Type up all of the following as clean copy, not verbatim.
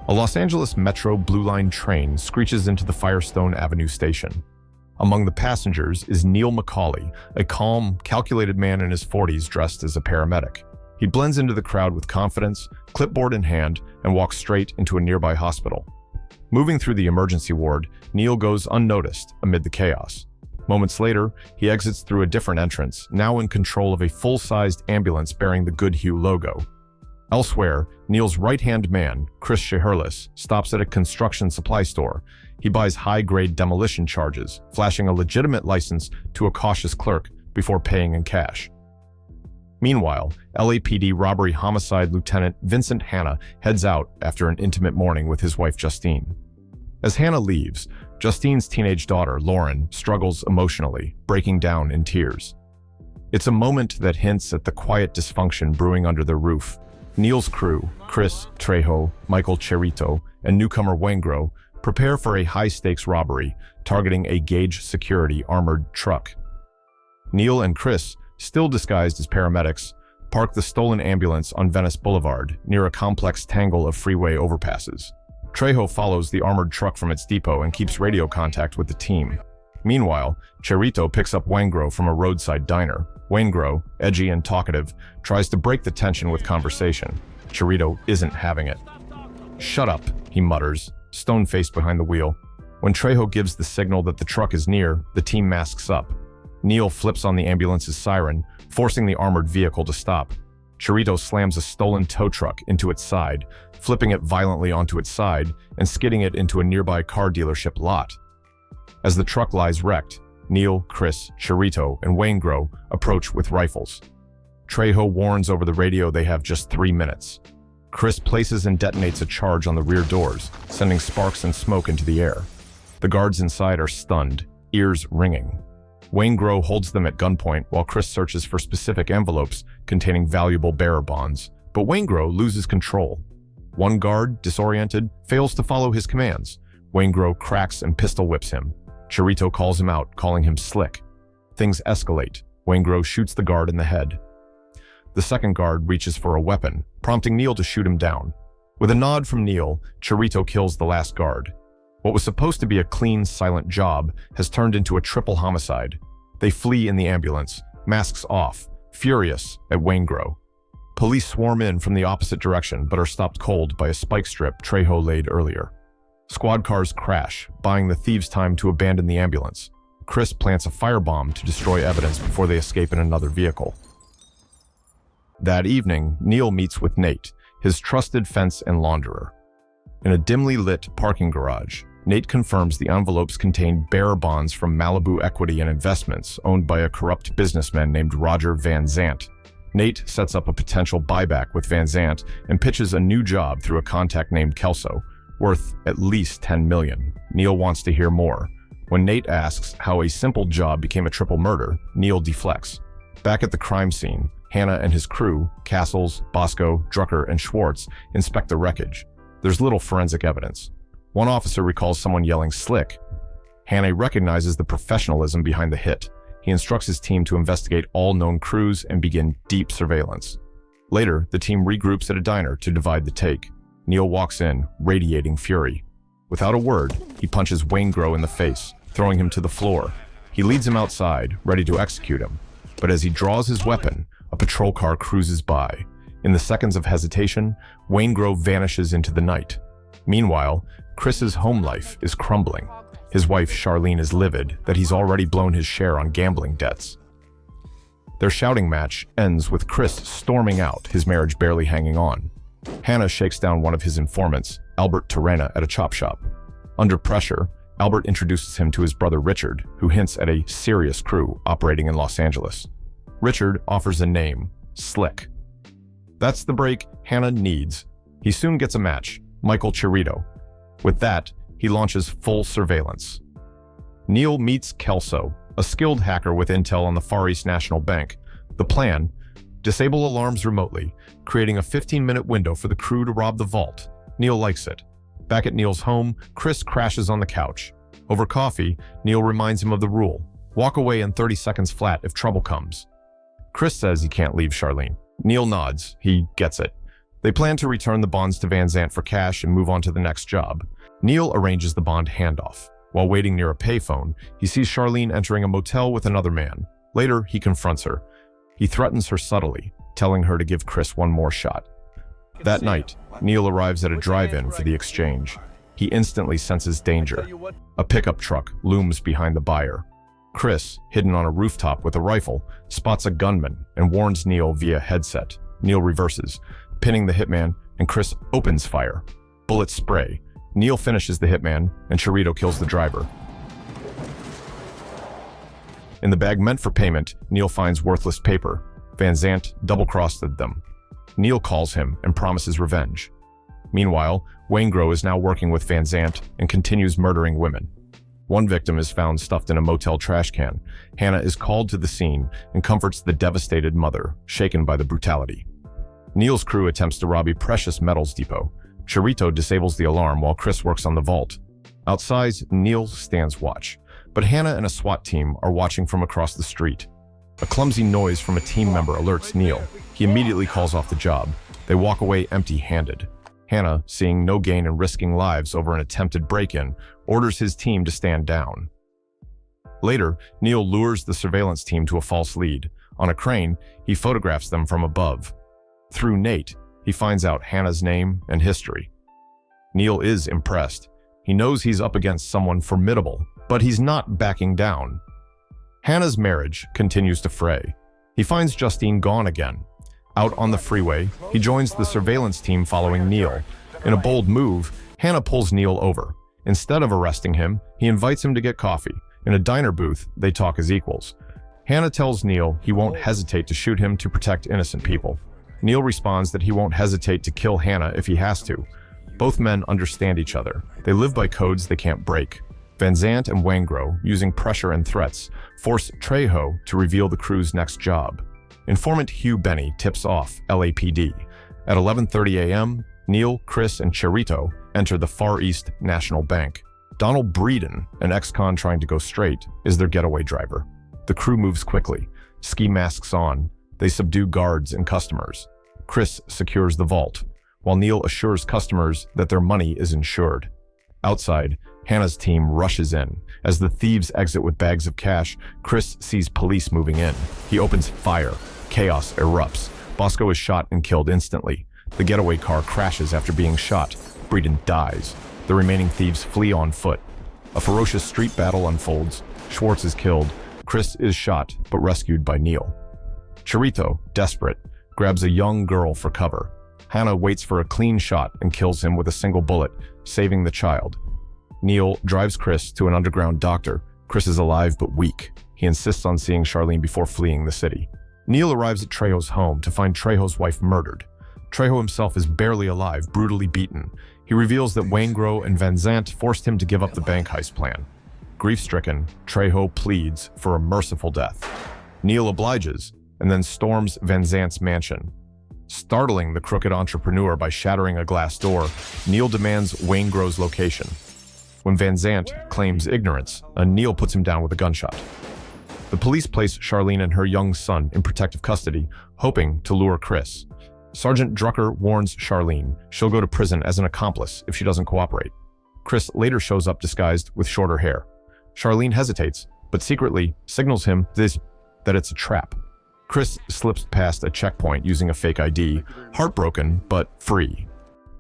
A Los Angeles Metro Blue Line train screeches into the Firestone Avenue station. Among the passengers is Neil McCauley, a calm, calculated man in his 40s dressed as a paramedic. He blends into the crowd with confidence, clipboard in hand, and walks straight into a nearby hospital. Moving through the emergency ward, Neil goes unnoticed amid the chaos. Moments later, he exits through a different entrance, now in control of a full-sized ambulance bearing the Goodhue logo. Elsewhere, Neil's right-hand man, Chris Shaherlis, stops at a construction supply store. He buys high-grade demolition charges, flashing a legitimate license to a cautious clerk before paying in cash. Meanwhile, LAPD robbery homicide Lieutenant Vincent Hanna heads out after an intimate morning with his wife Justine. As Hanna leaves, Justine's teenage daughter, Lauren, struggles emotionally, breaking down in tears. It's a moment that hints at the quiet dysfunction brewing under their roof. Neil's crew, Chris, Trejo, Michael Cherito, and newcomer Waingro, prepare for a high-stakes robbery targeting a Gage Security armored truck. Neil and Chris, still disguised as paramedics, park the stolen ambulance on Venice Boulevard near a complex tangle of freeway overpasses. Trejo follows the armored truck from its depot and keeps radio contact with the team. Meanwhile, Cherito picks up Waingro from a roadside diner. Waingro, edgy and talkative, tries to break the tension with conversation. Cherito isn't having it. "Shut up," he mutters, stone-faced behind the wheel. When Trejo gives the signal that the truck is near, the team masks up. Neil flips on the ambulance's siren, forcing the armored vehicle to stop. Cherito slams a stolen tow truck into its side, flipping it violently onto its side and skidding it into a nearby car dealership lot. As the truck lies wrecked, Neil, Chris, Cherito, and Waingro approach with rifles. Trejo warns over the radio they have just 3 minutes. Chris places and detonates a charge on the rear doors, sending sparks and smoke into the air. The guards inside are stunned, ears ringing. Waingro holds them at gunpoint while Chris searches for specific envelopes containing valuable bearer bonds, but Waingro loses control. One guard, disoriented, fails to follow his commands. Waingro cracks and pistol whips him. Cherito calls him out, calling him slick. Things escalate. Waingro shoots the guard in the head. The second guard reaches for a weapon, prompting Neil to shoot him down. With a nod from Neil, Cherito kills the last guard. What was supposed to be a clean, silent job has turned into a triple homicide. They flee in the ambulance, masks off, furious at Waingro. Police swarm in from the opposite direction but are stopped cold by a spike strip Trejo laid earlier. Squad cars crash, buying the thieves time to abandon the ambulance. Chris plants a firebomb to destroy evidence before they escape in another vehicle. That evening, Neil meets with Nate, his trusted fence and launderer. In a dimly lit parking garage, Nate confirms the envelopes contained bearer bonds from Malibu Equity and Investments, owned by a corrupt businessman named Roger Van Zant. Nate sets up a potential buyback with Van Zant and pitches a new job through a contact named Kelso, worth at least $10 million. Neil wants to hear more. When Nate asks how a simple job became a triple murder, Neil deflects. Back at the crime scene, Hanna and his crew, Castles, Bosco, Drucker, and Schwartz, inspect the wreckage. There's little forensic evidence. One officer recalls someone yelling "slick." Hanna recognizes the professionalism behind the hit. He instructs his team to investigate all known crews and begin deep surveillance. Later, the team regroups at a diner to divide the take. Neil walks in, radiating fury. Without a word, he punches Waingro in the face, throwing him to the floor. He leads him outside, ready to execute him. But as he draws his weapon, a patrol car cruises by. In the seconds of hesitation, Waingro vanishes into the night. Meanwhile, Chris's home life is crumbling. His wife, Charlene, is livid that he's already blown his share on gambling debts. Their shouting match ends with Chris storming out, his marriage barely hanging on. Hanna shakes down one of his informants, Albert Terena, at a chop shop. Under pressure, Albert introduces him to his brother Richard, who hints at a serious crew operating in Los Angeles. Richard offers a name, Slick. That's the break Hanna needs. He soon gets a match, Michael Cherito. With that, he launches full surveillance. Neil meets Kelso, a skilled hacker with intel on the Far East National Bank. The plan: disable alarms remotely, creating a 15-minute window for the crew to rob the vault. Neil likes it. Back at Neil's home, Chris crashes on the couch. Over coffee, Neil reminds him of the rule: walk away in 30 seconds flat if trouble comes. Chris says he can't leave Charlene. Neil nods. He gets it. They plan to return the bonds to Van Zandt for cash and move on to the next job. Neil arranges the bond handoff. While waiting near a payphone, he sees Charlene entering a motel with another man. Later, he confronts her. He threatens her subtly, telling her to give Chris one more shot. That night, Neil arrives at a drive-in for the exchange. He instantly senses danger. A pickup truck looms behind the buyer. Chris, hidden on a rooftop with a rifle, spots a gunman and warns Neil via headset. Neil reverses, pinning the hitman, and Chris opens fire. Bullets spray. Neil finishes the hitman, and Chirito kills the driver. In the bag meant for payment, Neil finds worthless paper. Van Zandt double-crossed them. Neil calls him and promises revenge. Meanwhile, Waingro is now working with Van Zandt and continues murdering women. One victim is found stuffed in a motel trash can. Hanna is called to the scene and comforts the devastated mother, shaken by the brutality. Neil's crew attempts to rob a precious metals depot. Chirito disables the alarm while Chris works on the vault. Outside, Neil stands watch, but Hanna and a SWAT team are watching from across the street. A clumsy noise from a team member alerts Neil. He immediately calls off the job. They walk away empty-handed. Hanna, seeing no gain in risking lives over an attempted break-in, orders his team to stand down. Later, Neil lures the surveillance team to a false lead. On a crane, he photographs them from above. Through Nate, he finds out Hanna's name and history. Neil is impressed. He knows he's up against someone formidable, but he's not backing down. Hanna's marriage continues to fray. He finds Justine gone again. Out on the freeway, he joins the surveillance team following Neil. In a bold move, Hanna pulls Neil over. Instead of arresting him, he invites him to get coffee. In a diner booth, they talk as equals. Hanna tells Neil he won't hesitate to shoot him to protect innocent people. Neil responds that he won't hesitate to kill Hanna if he has to. Both men understand each other. They live by codes they can't break. Van Zandt and Waingro, using pressure and threats, force Trejo to reveal the crew's next job. Informant Hugh Benny tips off LAPD. At 11:30 a.m., Neil, Chris, and Chirito enter the Far East National Bank. Donald Breeden, an ex-con trying to go straight, is their getaway driver. The crew moves quickly, ski masks on. They subdue guards and customers. Chris secures the vault, while Neil assures customers that their money is insured. Outside, Hanna's team rushes in. As the thieves exit with bags of cash, Chris sees police moving in. He opens fire. Chaos erupts. Bosco is shot and killed instantly. The getaway car crashes after being shot. Breeden dies. The remaining thieves flee on foot. A ferocious street battle unfolds. Schwartz is killed. Chris is shot, but rescued by Neil. Chirito, desperate, grabs a young girl for cover. Hanna waits for a clean shot and kills him with a single bullet, saving the child. Neil drives Chris to an underground doctor. Chris is alive but weak. He insists on seeing Charlene before fleeing the city. Neil arrives at Trejo's home to find Trejo's wife murdered. Trejo himself is barely alive, brutally beaten. He reveals that Waingro and Van Zandt forced him to give up the bank heist plan. Grief-stricken, Trejo pleads for a merciful death. Neil obliges and then storms Van Zandt's mansion. Startling the crooked entrepreneur by shattering a glass door, Neil demands Waingro's location. When Van Zandt claims ignorance, Neil puts him down with a gunshot. The police place Charlene and her young son in protective custody, hoping to lure Chris. Sergeant Drucker warns Charlene she'll go to prison as an accomplice if she doesn't cooperate. Chris later shows up disguised with shorter hair. Charlene hesitates, but secretly signals him that it's a trap. Chris slips past a checkpoint using a fake ID, heartbroken but free.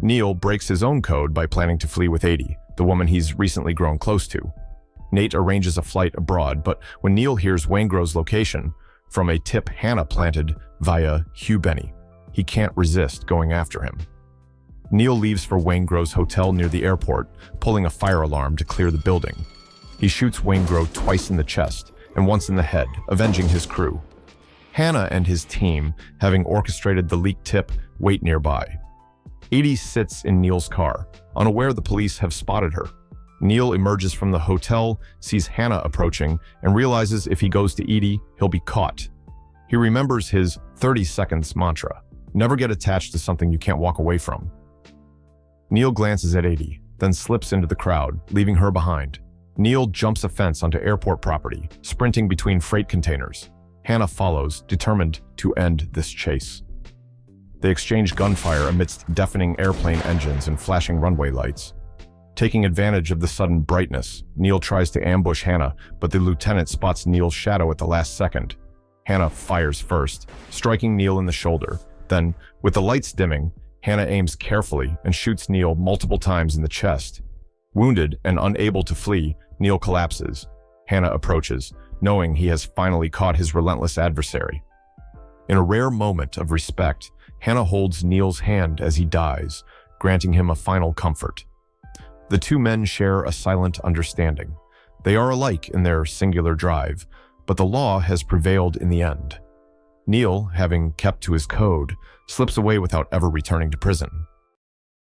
Neil breaks his own code by planning to flee with 80, the woman he's recently grown close to. Nate arranges a flight abroad, but when Neil hears Waingro's location, from a tip Hanna planted via Hugh Benny, he can't resist going after him. Neil leaves for Waingro's hotel near the airport, pulling a fire alarm to clear the building. He shoots Waingro twice in the chest and once in the head, avenging his crew. Hanna and his team, having orchestrated the leaked tip, wait nearby. Edie sits in Neil's car, unaware the police have spotted her. Neil emerges from the hotel, sees Hanna approaching, and realizes if he goes to Edie, he'll be caught. He remembers his 30 seconds mantra, never get attached to something you can't walk away from. Neil glances at Edie, then slips into the crowd, leaving her behind. Neil jumps a fence onto airport property, sprinting between freight containers. Hanna follows, determined to end this chase. They exchange gunfire amidst deafening airplane engines and flashing runway lights. Taking advantage of the sudden brightness, Neil tries to ambush Hanna, but the lieutenant spots Neil's shadow at the last second. Hanna fires first, striking Neil in the shoulder. Then, with the lights dimming, Hanna aims carefully and shoots Neil multiple times in the chest. Wounded and unable to flee, Neil collapses. Hanna approaches, knowing he has finally caught his relentless adversary. In a rare moment of respect, Hanna holds Neil's hand as he dies, granting him a final comfort. The two men share a silent understanding. They are alike in their singular drive, but the law has prevailed in the end. Neil, having kept to his code, slips away without ever returning to prison.